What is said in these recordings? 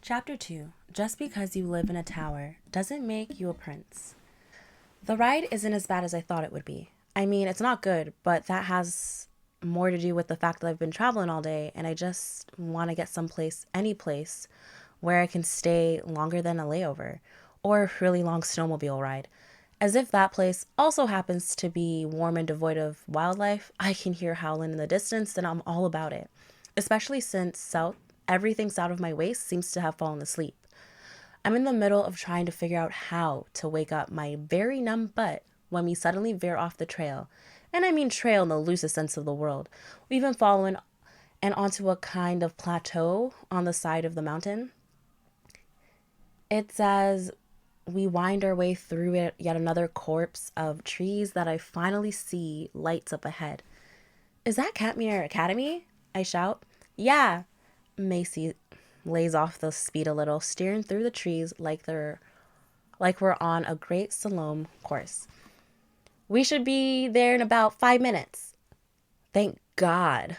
Chapter 2. Just because you live in a tower doesn't make you a prince. The ride isn't as bad as I thought it would be. I mean, it's not good, but that has more to do with the fact that I've been traveling all day and I just want to get someplace, any place, where I can stay longer than a layover or a really long snowmobile ride. As if that place also happens to be warm and devoid of wildlife, I can hear howling in the distance, and I'm all about it. Especially since everything south of my waist seems to have fallen asleep. I'm in the middle of trying to figure out how to wake up my very numb butt when we suddenly veer off the trail. And I mean trail in the loosest sense of the world. We've been following and onto a kind of plateau on the side of the mountain. It's as we wind our way through it, yet another corpse of trees that I finally see lights up ahead. Is that Katmere Academy? I shout. Yeah. Macy lays off the speed a little, steering through the trees like we're on a great slalom course. We should be there in about 5 minutes. Thank God.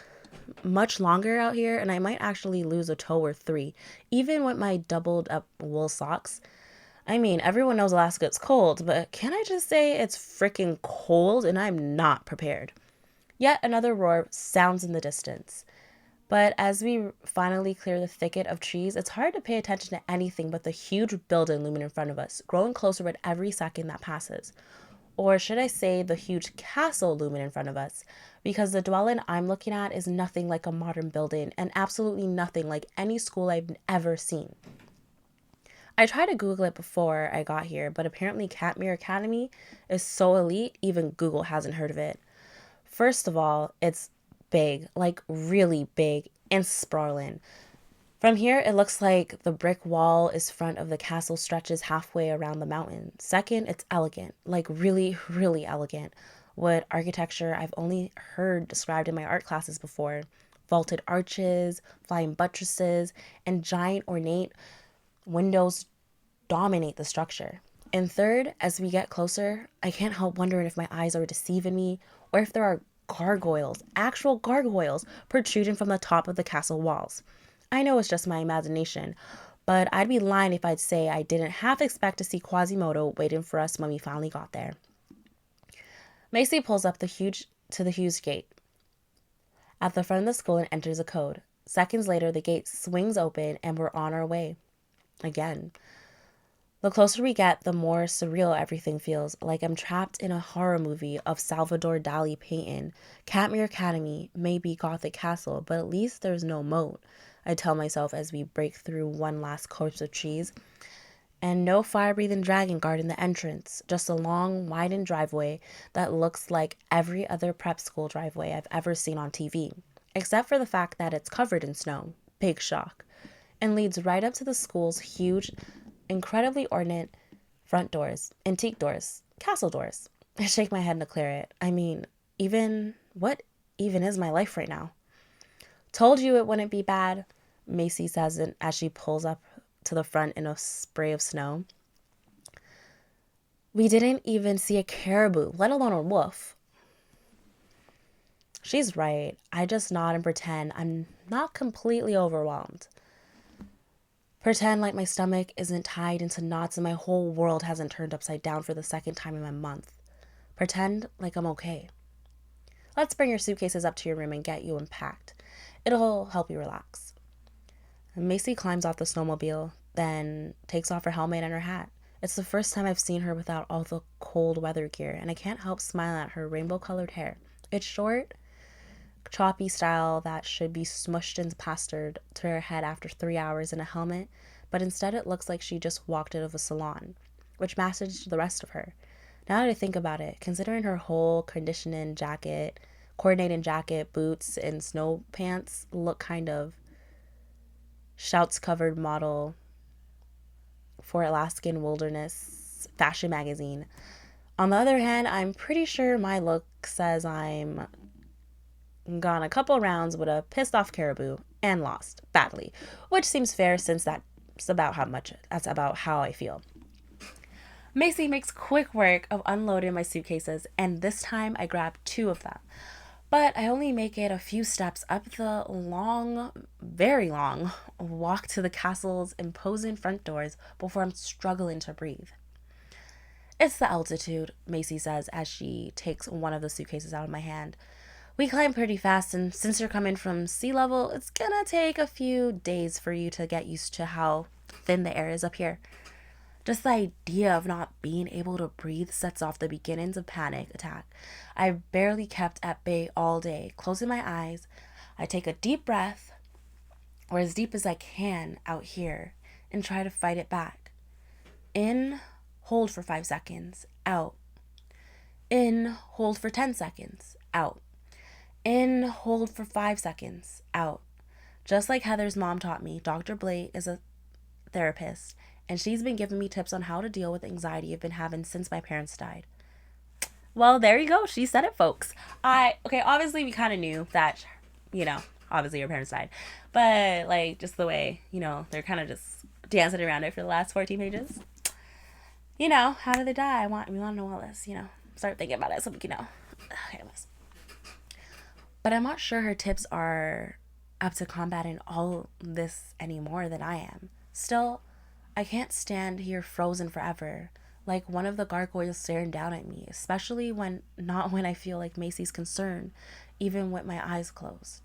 Much longer out here, and I might actually lose a toe or three, even with my doubled up wool socks. I mean, everyone knows Alaska's cold, but can I just say it's freaking cold and I'm not prepared? Yet another roar sounds in the distance. But as we finally clear the thicket of trees, it's hard to pay attention to anything but the huge building looming in front of us, growing closer with every second that passes. Or should I say the huge castle looming in front of us? Because the dwelling I'm looking at is nothing like a modern building and absolutely nothing like any school I've ever seen. I tried to Google it before I got here, but apparently Katmere Academy is so elite, even Google hasn't heard of it. First of all, it's big, like really big and sprawling. From here, it looks like the brick wall is front of the castle stretches halfway around the mountain. Second, it's elegant, like really, really elegant. With architecture I've only heard described in my art classes before. Vaulted arches, flying buttresses, and giant ornate windows dominate the structure. And third, as we get closer, I can't help wondering if my eyes are deceiving me or if there are gargoyles, actual gargoyles, protruding from the top of the castle walls. I know it's just my imagination, but I'd be lying if I'd say I didn't half expect to see Quasimodo waiting for us when we finally got there. Macy pulls up to the huge gate at the front of the school and enters a code. Seconds later, the gate swings open and we're on our way. Again. The closer we get, the more surreal everything feels, like I'm trapped in a horror movie of Salvador Dali painting. Katmere Academy may be Gothic castle, but at least there's no moat, I tell myself as we break through one last copse of trees. And no fire-breathing dragon guarding the entrance, just a long, widened driveway that looks like every other prep school driveway I've ever seen on TV, except for the fact that it's covered in snow. Big shock. And leads right up to the school's huge, incredibly ornate front doors, antique doors, castle doors. I shake my head to clear it. I mean, what even is my life right now? Told you it wouldn't be bad, Macy says as she pulls up to the front in a spray of snow. We didn't even see a caribou, let alone a wolf. She's right. I just nod and pretend I'm not completely overwhelmed. Pretend like my stomach isn't tied into knots and my whole world hasn't turned upside down for the second time in a month. Pretend like I'm okay. Let's bring your suitcases up to your room and get you unpacked. It'll help you relax. Macy climbs off the snowmobile, then takes off her helmet and her hat. It's the first time I've seen her without all the cold weather gear, and I can't help smiling at her rainbow-colored hair. It's short, choppy style that should be smushed and plastered to her head after 3 hours in a helmet, but instead it looks like she just walked out of a salon, which matches the rest of her. Now that I think about it, considering her whole coordinating jacket, boots, and snow pants look kind of shouts-covered model for Alaskan Wilderness Fashion Magazine. On the other hand, I'm pretty sure my look says I'm gone a couple rounds with a pissed off caribou and lost badly, which seems fair since that's about how I feel. Macy makes quick work of unloading my suitcases, and this time I grab 2 of them. But I only make it a few steps up the long, very long walk to the castle's imposing front doors before I'm struggling to breathe. It's the altitude, Macy says as she takes one of the suitcases out of my hand. We climb pretty fast, and since you're coming from sea level, it's gonna take a few days for you to get used to how thin the air is up here. Just the idea of not being able to breathe sets off the beginnings of panic attack. I've barely kept at bay all day. Closing my eyes, I take a deep breath, or as deep as I can out here, and try to fight it back. In, hold for 5 seconds, out. In, hold for 10 seconds, out. In, hold for 5 seconds, out. Just like Heather's mom taught me, Dr. Blake is a therapist, and she's been giving me tips on how to deal with anxiety I've been having since my parents died. Well, there you go. She said it, folks. Obviously we kind of knew that, obviously your parents died. But, just the way, they're kind of just dancing around it for the last 14 pages. How did they die? We want to know all this, Start thinking about it so we can know. Anyways. But I'm not sure her tips are up to combating all this any more than I am. Still, I can't stand here frozen forever, like one of the gargoyles staring down at me, especially not when I feel like Macy's concerned, even with my eyes closed.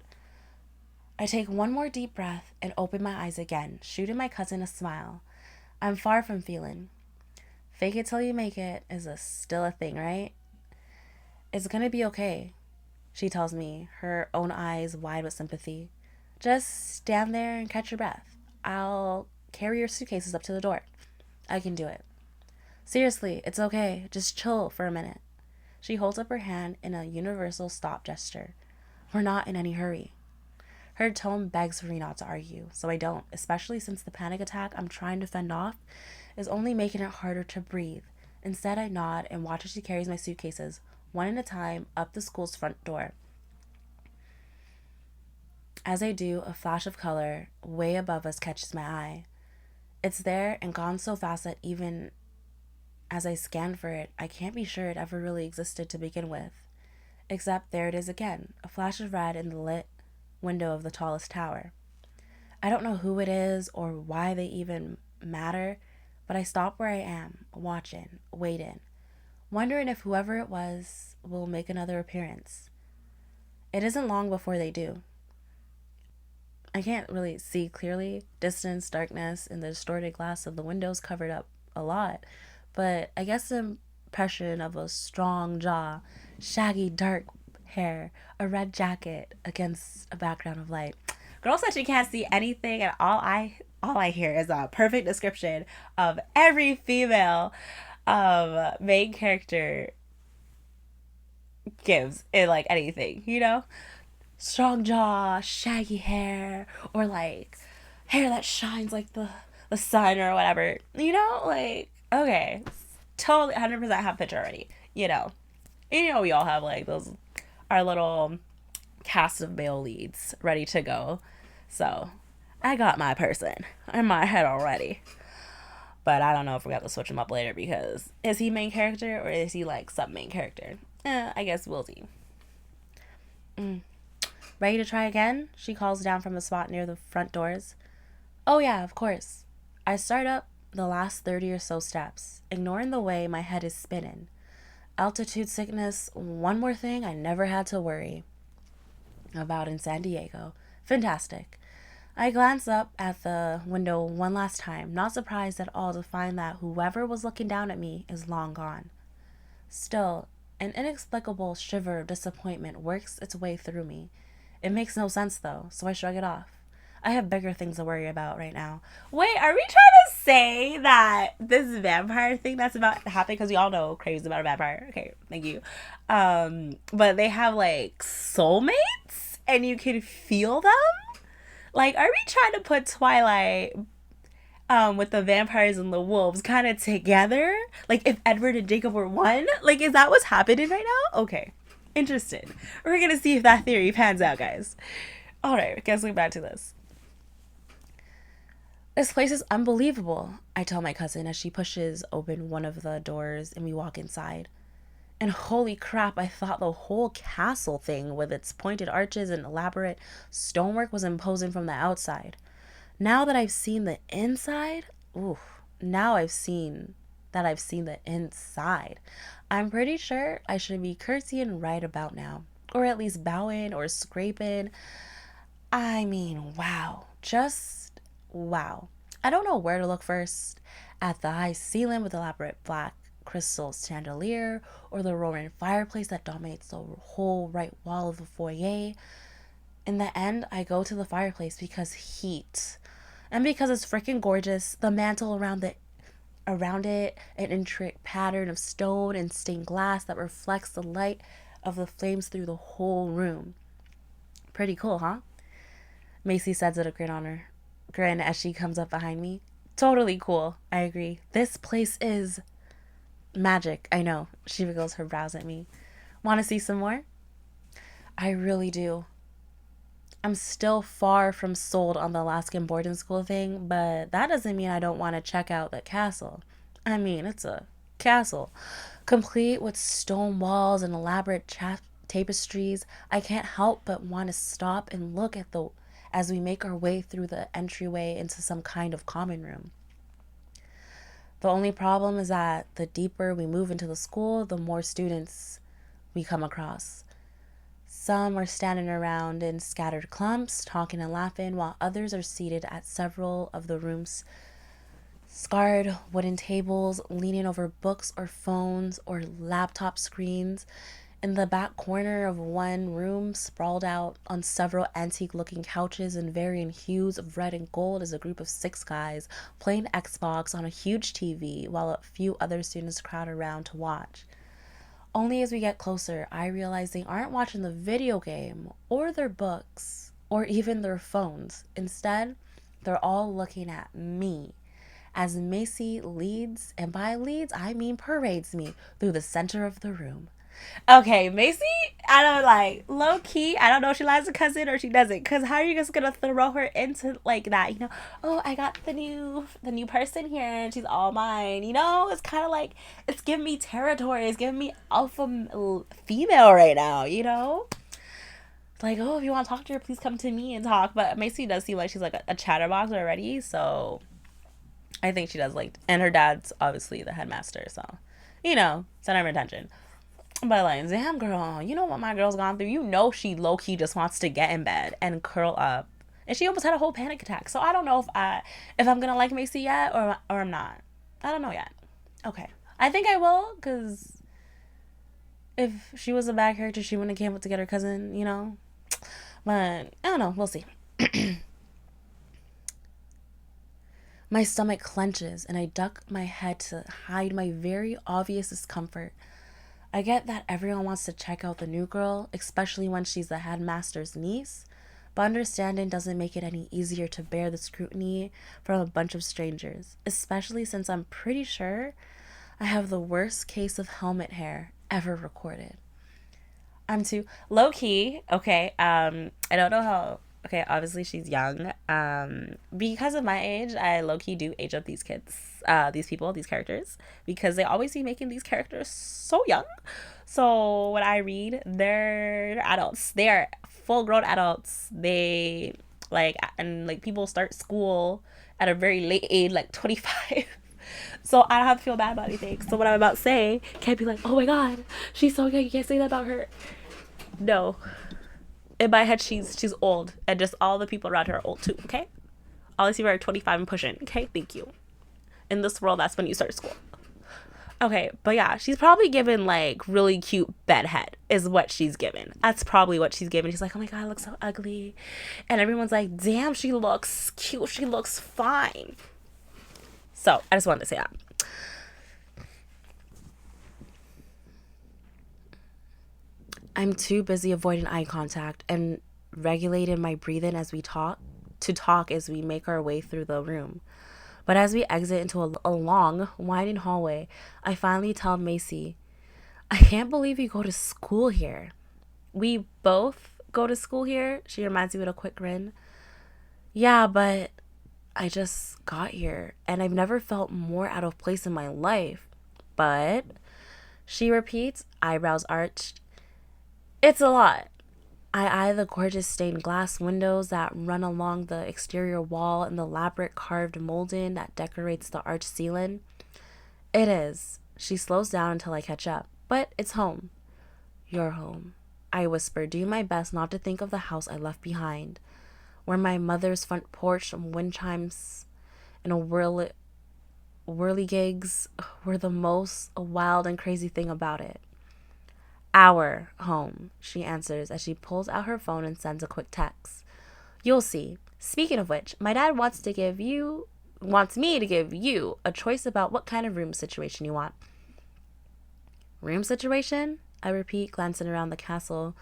I take one more deep breath and open my eyes again, shooting my cousin a smile. I'm far from feeling. Fake it till you make it is still a thing, right? It's gonna be okay, she tells me, her own eyes wide with sympathy. Just stand there and catch your breath. I'll carry your suitcases up to the door. I can do it. Seriously, it's okay. Just chill for a minute. She holds up her hand in a universal stop gesture. We're not in any hurry. Her tone begs for me not to argue, so I don't, especially since the panic attack I'm trying to fend off is only making it harder to breathe. Instead, I nod and watch as she carries my suitcases, one at a time, up the school's front door. As I do, a flash of color way above us catches my eye. It's there and gone so fast that even as I scan for it, I can't be sure it ever really existed to begin with. Except there it is again, a flash of red in the lit window of the tallest tower. I don't know who it is or why they even matter, but I stop where I am, watching, waiting, wondering if whoever it was will make another appearance. It isn't long before they do. I can't really see clearly. Distance, darkness, and the distorted glass of the windows covered up a lot, but I guess the impression of a strong jaw, shaggy dark hair, a red jacket against a background of light. Girl said she can't see anything, and all I hear is a perfect description of every female main character gives in anything, strong jaw, shaggy hair, or hair that shines like the sun or whatever, okay, totally 100% have a picture already, we all have those, our little cast of male leads ready to go. So I got my person in my head already. But I don't know if we have to switch him up later, because is he main character or is he sub main character? I guess we'll see. Ready to try again? She calls down from a spot near the front doors. Oh yeah, of course. I start up the last 30 or so steps, ignoring the way my head is spinning. Altitude sickness, one more thing I never had to worry about in San Diego. Fantastic. I glance up at the window one last time, not surprised at all to find that whoever was looking down at me is long gone. Still, an inexplicable shiver of disappointment works its way through me. It makes no sense though, so I shrug it off. I have bigger things to worry about right now. Wait, are we trying to say that this vampire thing that's about to happen, because we all know Crave's about a vampire. Okay, thank you. But they have soulmates and you can feel them? Are we trying to put Twilight with the vampires and the wolves kind of together? If Edward and Jacob were one? Is that what's happening right now? Okay, interesting. We're gonna see if that theory pans out, guys. Alright, guess we're back to this. This place is unbelievable, I tell my cousin as she pushes open one of the doors and we walk inside. And holy crap, I thought the whole castle thing with its pointed arches and elaborate stonework was imposing from the outside. Now that I've seen the inside, ooh, now I've seen the inside. I'm pretty sure I should be curtsying right about now. Or at least bowing or scraping. I mean, wow. Just wow. I don't know where to look first. At the high ceiling with elaborate black crystal chandelier, or the roaring fireplace that dominates the whole right wall of the foyer. In the end, I go to the fireplace because heat. And because it's freaking gorgeous, the mantle around it, an intricate pattern of stone and stained glass that reflects the light of the flames through the whole room. Pretty cool, huh? Macy says with a grin as she comes up behind me. Totally cool, I agree. This place is magic, I know. She wiggles her brows at me. Want to see some more? I really do. I'm still far from sold on the Alaskan boarding school thing, but that doesn't mean I don't want to check out the castle. I mean, it's a castle, complete with stone walls and elaborate tapestries. I can't help but want to stop and look at the as we make our way through the entryway into some kind of common room. The only problem is that the deeper we move into the school, the more students we come across. Some are standing around in scattered clumps, talking and laughing, while others are seated at several of the room's scarred wooden tables, leaning over books or phones or laptop screens. In the back corner of one room, sprawled out on several antique-looking couches in varying hues of red and gold, is a group of 6 guys playing Xbox on a huge TV, while a few other students crowd around to watch. Only as we get closer, I realize they aren't watching the video game or their books or even their phones. Instead, they're all looking at me as Macy leads, and by leads, I mean parades me through the center of the room. Okay, Macy, I don't low key. I don't know if she likes a cousin or she doesn't. Cause how are you just gonna throw her into like that? You know, oh, I got the new person here and she's all mine. You know, it's kind of like it's giving me territory. It's giving me alpha female right now. You know, like, oh, if you want to talk to her, please come to me and talk. But Macy does seem like she's like a chatterbox already, so I think she does like. And her dad's obviously the headmaster, so you know, center of attention. But like, damn girl, you know what my girl's gone through? You know she low-key just wants to get in bed and curl up. And she almost had a whole panic attack. So I don't know if I'm gonna like Macy yet or I'm not. I don't know yet. Okay. I think I will, because if she was a bad character, she wouldn't have came up to get her cousin, you know? But I don't know, we'll see. My stomach clenches and I duck my head to hide my very obvious discomfort. I get that everyone wants to check out the new girl, especially when she's the headmaster's niece, but understanding doesn't make it any easier to bear the scrutiny from a bunch of strangers, especially since I'm pretty sure I have the worst case of helmet hair ever recorded. I'm too low-key, okay, I don't know how, okay, obviously she's young, because of my age, I low-key do age up these kids, these people, these characters, because they always be making these characters so young. So when I read, they're adults. They are full-grown adults. They and people start school at a very late age, like 25. So I don't have to feel bad about anything. So what I'm about to say can't be like, oh my god, she's so young, you can't say that about her. No. In my head, she's old, and just all the people around her are old too, okay? All I see are 25 and pushing, okay? Thank you. In this world, that's when you start school. Okay, but yeah, she's probably given, like, really cute bedhead is what she's given. That's probably what she's given. She's like, oh my god, I look so ugly. And everyone's like, damn, she looks cute. She looks fine. So, I just wanted to say that. I'm too busy avoiding eye contact and regulating my breathing as we talk as we make our way through the room. But as we exit into a long, winding hallway, I finally tell Macy, I can't believe you go to school here. We both go to school here, she reminds me with a quick grin. Yeah, but I just got here and I've never felt more out of place in my life. But She repeats, eyebrows arched. It's a lot. I eye the gorgeous stained glass windows that run along the exterior wall and the elaborate carved molding that decorates the arched ceiling. It is. She slows down until I catch up. But it's home. Your home. I whisper, doing my best not to think of the house I left behind, where my mother's front porch and wind chimes and whirligigs were the most wild and crazy thing about it. Our home, she answers as she pulls out her phone and sends a quick text. You'll see. Speaking of which, my dad wants me to give you a choice about what kind of room situation you want. Room situation? I repeat, glancing around the castle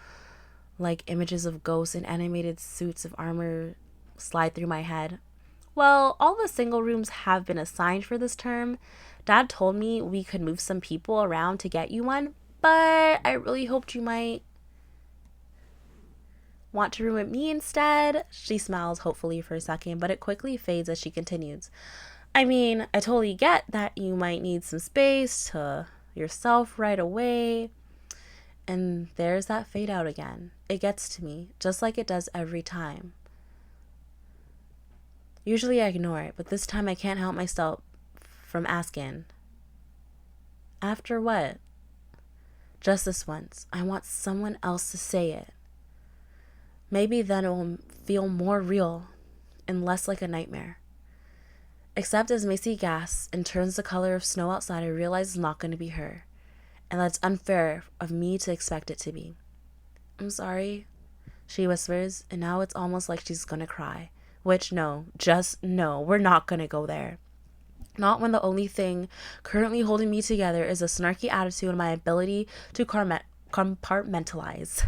like images of ghosts in animated suits of armor slide through my head. Well, all the single rooms have been assigned for this term. Dad told me we could move some people around to get you one, but I really hoped you might want to room with me instead. She smiles hopefully for a second, but it quickly fades as she continues. I mean, I totally get that you might need some space to yourself right away. And there's that fade out again. It gets to me, just like it does every time. Usually I ignore it, but this time I can't help myself from asking. After what? Just this once. I want someone else to say it. Maybe then it will feel more real and less like a nightmare. Except as Macy gasps and turns the color of snow outside, I realize it's not going to be her. And that's unfair of me to expect it to be. I'm sorry, she whispers, and now it's almost like she's going to cry. Which, no, just no, we're not going to go there. Not when the only thing currently holding me together is a snarky attitude and my ability to compartmentalize.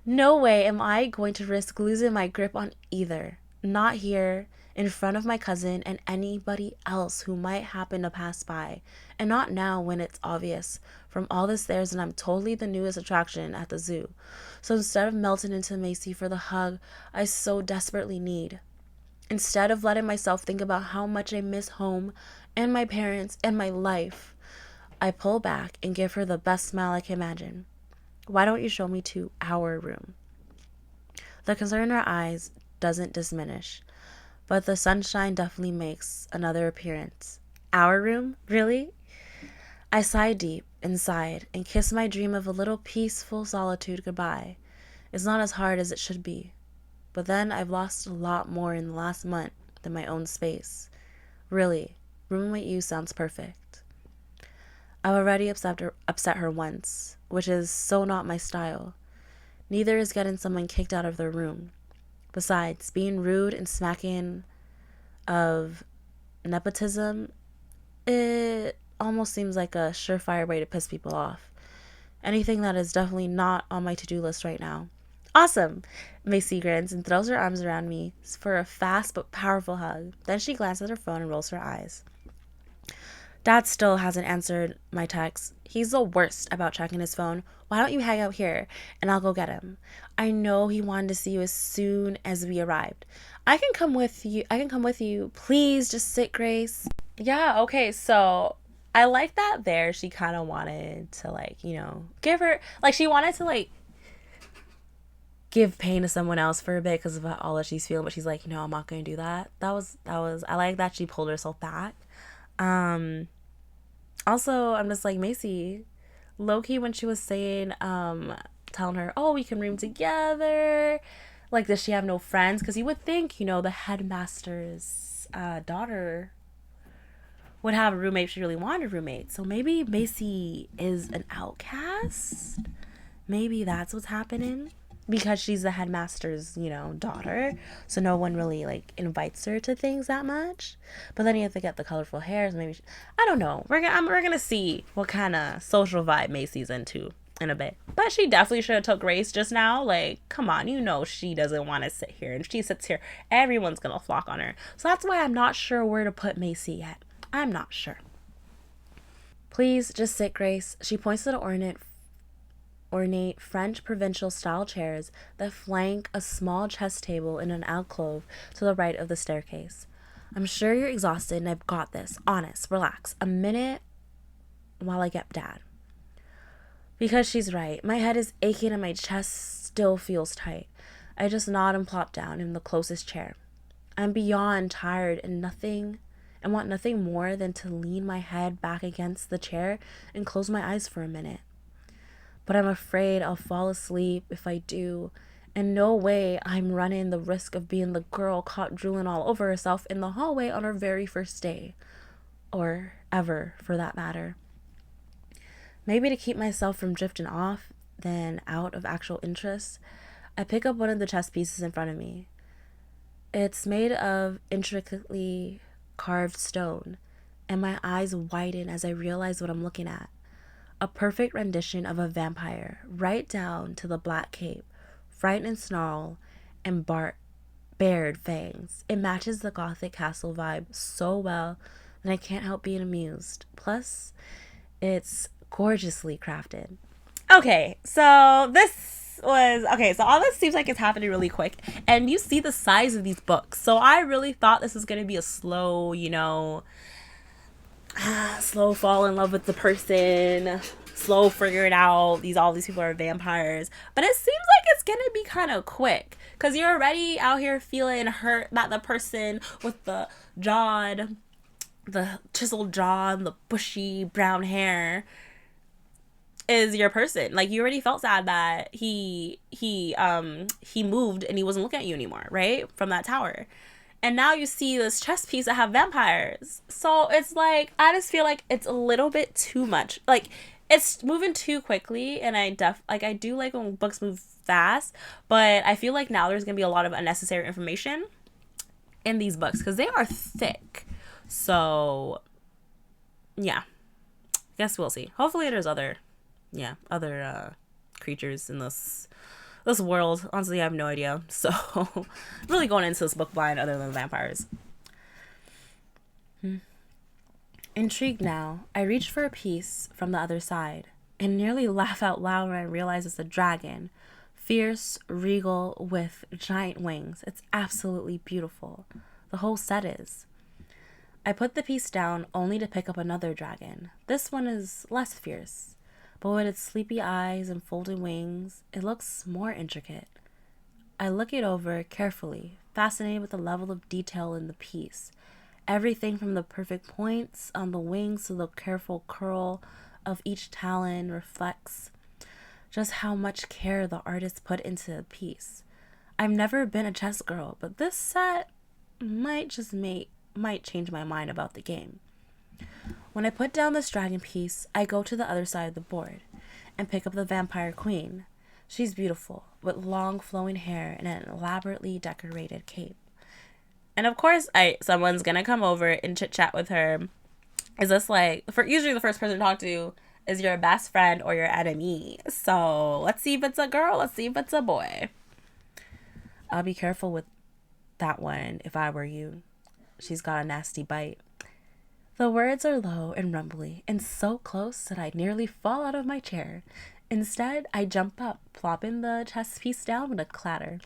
No way am I going to risk losing my grip on either. Not here, in front of my cousin and anybody else who might happen to pass by. And not now when it's obvious from all the stares and I'm totally the newest attraction at the zoo. So instead of melting into Macy for the hug I so desperately need, instead of letting myself think about how much I miss home and my parents and my life, I pull back and give her the best smile I can imagine. Why don't you show me to our room? The concern in her eyes doesn't diminish, but the sunshine definitely makes another appearance. Our room? Really? I sigh deep inside and kiss my dream of a little peaceful solitude goodbye. It's not as hard as it should be. But then I've lost a lot more in the last month than my own space. Really, rooming with you sounds perfect. I've already upset her once, which is so not my style. Neither is getting someone kicked out of their room. Besides, being rude and smacking of nepotism, it almost seems like a surefire way to piss people off. Anything that is definitely not on my to-do list right now. Awesome! Macy grins and throws her arms around me for a fast but powerful hug. Then she glances at her phone and rolls her eyes. Dad still hasn't answered my text. He's the worst about checking his phone. Why don't you hang out here and I'll go get him? I know he wanted to see you as soon as we arrived. I can come with you. Please just sit, Grace. Yeah, okay, so I like that there she kind of wanted to give her, she wanted to give pain to someone else for a bit because of all that she's feeling, but she's like, I'm not going to do that. That was, I like that she pulled herself back. Also, I'm just like, Macy, low-key when she was saying, telling her, oh, we can room together, does she have no friends? Because you would think, the headmaster's daughter would have a roommate if she really wanted a roommate. So maybe Macy is an outcast. Maybe that's what's happening. Because she's the headmaster's, daughter. So no one really, invites her to things that much. But then you have to get the colorful hairs. Maybe, I don't know. We're gonna see what kind of social vibe Macy's into in a bit. But she definitely should have took Grace just now. Come on, she doesn't want to sit here. And if she sits here, everyone's gonna flock on her. So that's why I'm not sure where to put Macy yet. I'm not sure. Please, just sit, Grace. She points to the ornate French provincial-style chairs that flank a small chess table in an alcove to the right of the staircase. I'm sure you're exhausted and I've got this. Honest, relax. A minute while I get Dad. Because she's right. My head is aching and my chest still feels tight. I just nod and plop down in the closest chair. I'm beyond tired and want nothing more than to lean my head back against the chair and close my eyes for a minute. But I'm afraid I'll fall asleep if I do, and no way I'm running the risk of being the girl caught drooling all over herself in the hallway on her very first day. Or ever, for that matter. Maybe to keep myself from drifting off, then out of actual interest, I pick up one of the chess pieces in front of me. It's made of intricately carved stone, and my eyes widen as I realize what I'm looking at. A perfect rendition of a vampire, right down to the black cape, frightened snarl, and bared fangs. It matches the gothic castle vibe so well that I can't help being amused. Plus, it's gorgeously crafted. Okay, so all this seems like it's happening really quick, and you see the size of these books. So I really thought this was gonna be a slow, slow fall in love with the person, slow figure it out. All these people are vampires, but it seems like it's gonna be kind of quick because you're already out here feeling hurt that the person with the chiseled jaw, and the bushy brown hair is your person. Like, you already felt sad that he moved and he wasn't looking at you anymore, right? From that tower. And now you see this chess piece that have vampires. So it's like, I just feel like it's a little bit too much. Like, it's moving too quickly, and I do like when books move fast, but I feel like now there's gonna be a lot of unnecessary information in these books because they are thick. So yeah, guess we'll see. Hopefully there's other creatures in this world. Honestly, I have no idea. So I'm really going into this book blind other than vampires. Intrigued now, I reach for a piece from the other side and nearly laugh out loud when I realize it's a dragon. Fierce, regal, with giant wings. It's absolutely beautiful. The whole set is. I put the piece down only to pick up another dragon. This one is less fierce, but with its sleepy eyes and folded wings, it looks more intricate. I look it over carefully, fascinated with the level of detail in the piece. Everything from the perfect points on the wings to the careful curl of each talon reflects just how much care the artist put into the piece. I've never been a chess girl, but this set might change my mind about the game. When I put down this dragon piece, I go to the other side of the board and pick up the vampire queen. She's beautiful, with long flowing hair and an elaborately decorated cape. And of course, someone's gonna come over and chit chat with her. Is this usually the first person to talk to is your best friend or your enemy? So let's see if it's a girl. Let's see if it's a boy. I'll be careful with that one if I were you. She's got a nasty bite. The words are low and rumbly and so close that I nearly fall out of my chair. Instead, I jump up, plopping the chess piece down with a clatter,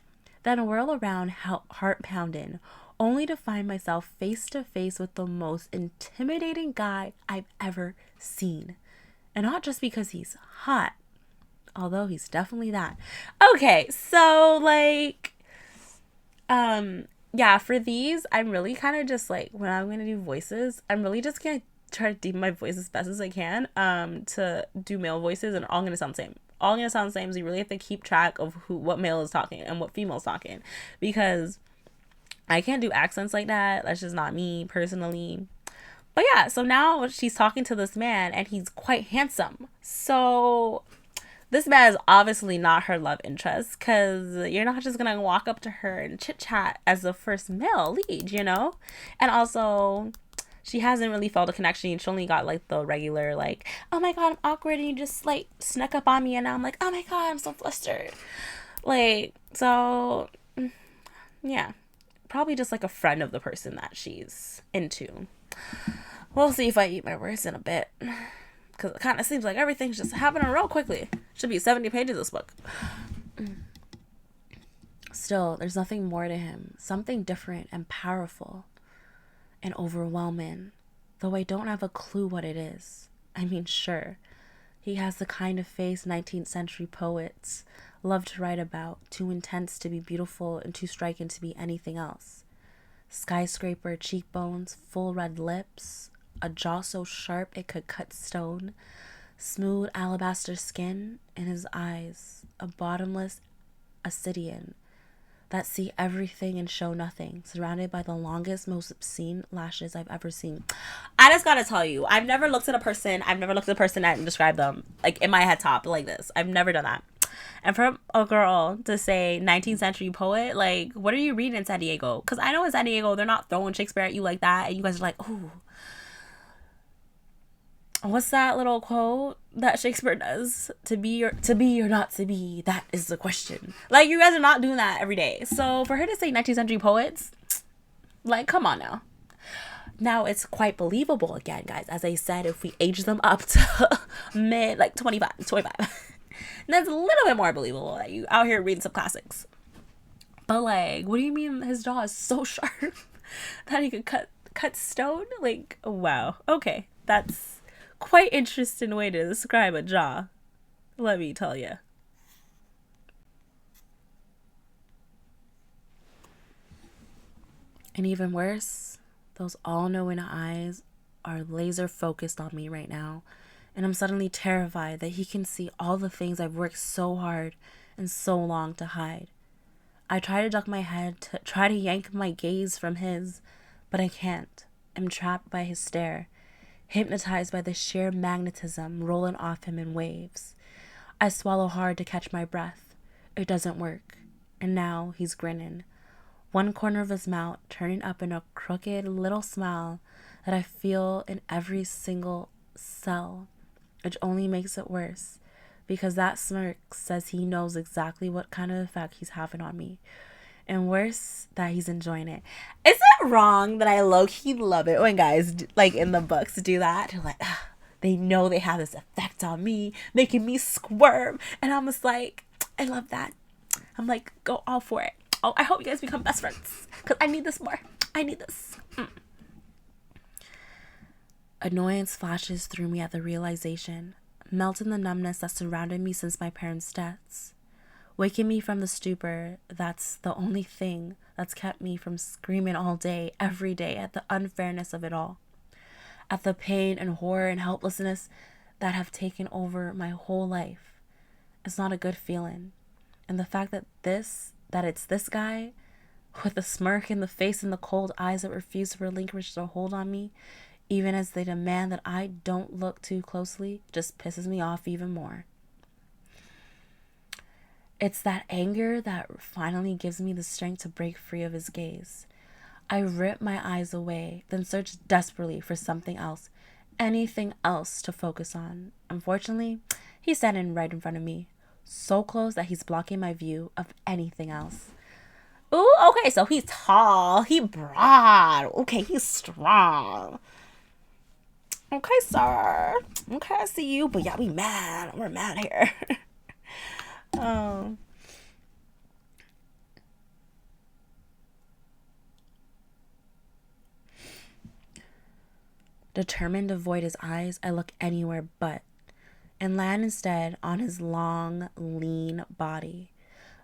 then whirl around, heart pounding, only to find myself face to face with the most intimidating guy I've ever seen. And not just because he's hot, although he's definitely that. Okay, so for these, I'm really kind of just when I'm going to do voices, I'm really just going to try to deepen my voice as best as I can to do male voices, and all going to sound the same. All going to sound the same, so you really have to keep track of what male is talking and what female is talking, because I can't do accents like that. That's just not me personally. But yeah, so now she's talking to this man, and he's quite handsome. So this man is obviously not her love interest, because you're not just gonna walk up to her and chit chat as the first male lead, And also, she hasn't really felt a connection. She only got the regular oh my god, I'm awkward, and you just snuck up on me, and now I'm oh my god, I'm so flustered. So yeah, probably just a friend of the person that she's into. We'll see if I eat my words in a bit, because it kind of seems like everything's just happening real quickly. Should be 70 pages this book. Still, there's nothing more to him. Something different and powerful and overwhelming, though I don't have a clue what it is. I mean, sure, He has the kind of face 19th century poets love to write about, too intense to be beautiful and too striking to be anything else. Skyscraper cheekbones, full red lips, a jaw so sharp it could cut stone, smooth alabaster skin, and his eyes, a bottomless obsidian that see everything and show nothing, surrounded by the longest, most obscene lashes I've ever seen. I just gotta tell you, I've never looked at a person and described them, like, in my head top, like this. I've never done that. And for a girl to say 19th century poet, like, what are you reading in San Diego? Because I know in San Diego, they're not throwing Shakespeare at you like that, and you guys are like, ooh. What's that little quote that Shakespeare does? To be or not to be, that is the question. Like, you guys are not doing that every day. So for her to say 19th century poets, like, come on now. Now it's quite believable again, guys. As I said, if we age them up to mid, like 25. That's a little bit more believable that you out here reading some classics. But like, what do you mean his jaw is so sharp that he could cut stone? Like, wow. Okay, that's quite interesting way to describe a jaw, let me tell you. And even worse, those all-knowing eyes are laser focused on me right now, and I'm suddenly terrified that he can see all the things I've worked so hard and so long to hide. I try to duck my head to try to yank my gaze from his, but I can't. I'm trapped by his stare, hypnotized by the sheer magnetism rolling off him in waves. I swallow hard to catch my breath. It doesn't work. And now he's grinning, one corner of his mouth turning up in a crooked little smile that I feel in every single cell, which only makes it worse, because that smirk says he knows exactly what kind of effect he's having on me. And worse, that he's enjoying it. Is it wrong that I low-key love it when guys, like in the books, do that? They're like, they know they have this effect on me, making me squirm. And I'm just like, I love that. I'm like, go all for it. Oh, I hope you guys become best friends, because I need this more. I need this. Annoyance flashes through me at the realization, melting the numbness that surrounded me since my parents' deaths. Waking me from the stupor that's the only thing that's kept me from screaming all day, every day, at the unfairness of it all. At the pain and horror and helplessness that have taken over my whole life. It's not a good feeling. And the fact that it's this guy, with a smirk in the face and the cold eyes that refuse to relinquish their hold on me, even as they demand that I don't look too closely, just pisses me off even more. It's that anger that finally gives me the strength to break free of his gaze. I rip my eyes away, then search desperately for something else, anything else to focus on. Unfortunately, he's standing right in front of me, so close that he's blocking my view of anything else. Ooh, okay, so he's tall, he broad, okay, he's strong. Okay, sir. Okay, I see you, but yeah, we're mad here. Oh. Determined to avoid his eyes, I look anywhere but, and land instead on his long, lean body.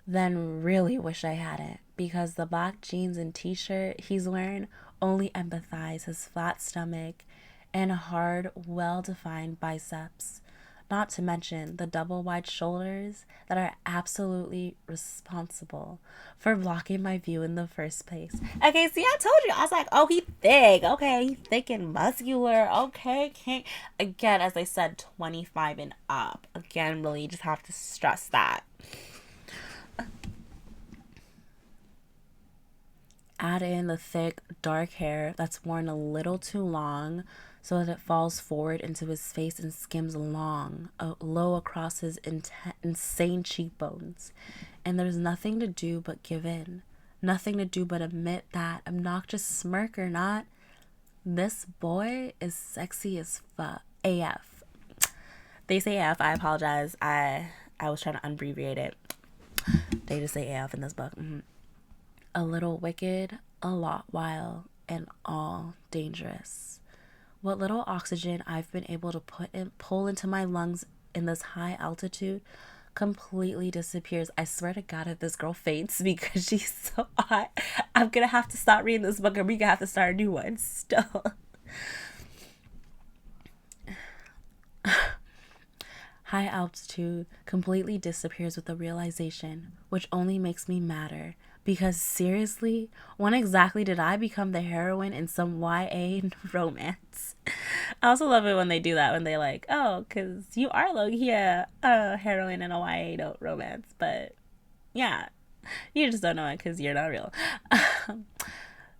Then really wish I hadn't, because the black jeans and t-shirt he's wearing only empathize his flat stomach and hard, well-defined biceps. Not to mention the double wide shoulders that are absolutely responsible for blocking my view in the first place. Okay, see, I told you. I was like, oh, he thick. Okay, he thick and muscular. Okay, can't. Again, as I said, 25 and up. Again, really just have to stress that. Add in the thick, dark hair that's worn a little too long, so that it falls forward into his face and skims low across his insane cheekbones. And there's nothing to do but give in. Nothing to do but admit that, obnoxious smirk or not, this boy is sexy as fuck. AF. They say AF, I apologize. I was trying to abbreviate it. They just say AF in this book. A little wicked, a lot wild, and all dangerous. What little oxygen I've been able to pull into my lungs in this high altitude completely disappears. I swear to God, if this girl faints because she's so hot, I'm gonna have to stop reading this book and we're gonna have to start a new one still. High altitude completely disappears with the realization, which only makes me madder. Because seriously, when exactly did I become the heroine in some YA romance? I also love it when they do that, when they like, oh, because you are low-key a heroine in a YA romance. But yeah, you just don't know it because you're not real.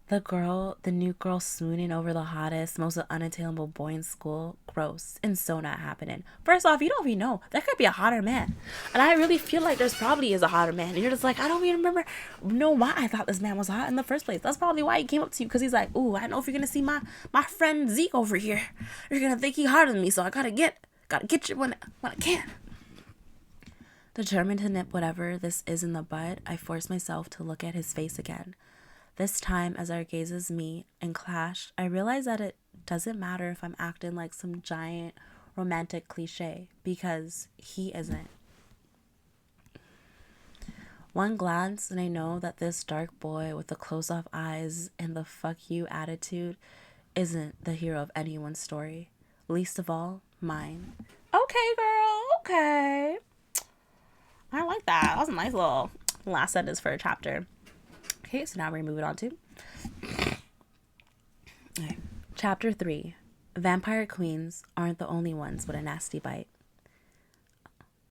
The new girl swooning over the hottest, most unattainable boy in school. Gross. And so not happening. First off, you don't even know. There could be a hotter man. And I really feel like there's probably is a hotter man. And you're just like, I don't even know why I thought this man was hot in the first place. That's probably why he came up to you. Because he's like, ooh, I know if you're going to see my friend Zeke over here, you're going to think he hotter than me. So I gotta get you when I can. Determined to nip whatever this is in the bud, I force myself to look at his face again. This time, as our gazes meet and clash, I realize that it doesn't matter if I'm acting like some giant romantic cliche, because he isn't. One glance and I know that this dark boy with the close-off eyes and the fuck you attitude isn't the hero of anyone's story. Least of all, mine. Okay, girl, okay. I like that. That was a nice little last sentence for a chapter. Okay, so now we're moving on to Chapter 3. Vampire queens aren't the only ones with a nasty bite.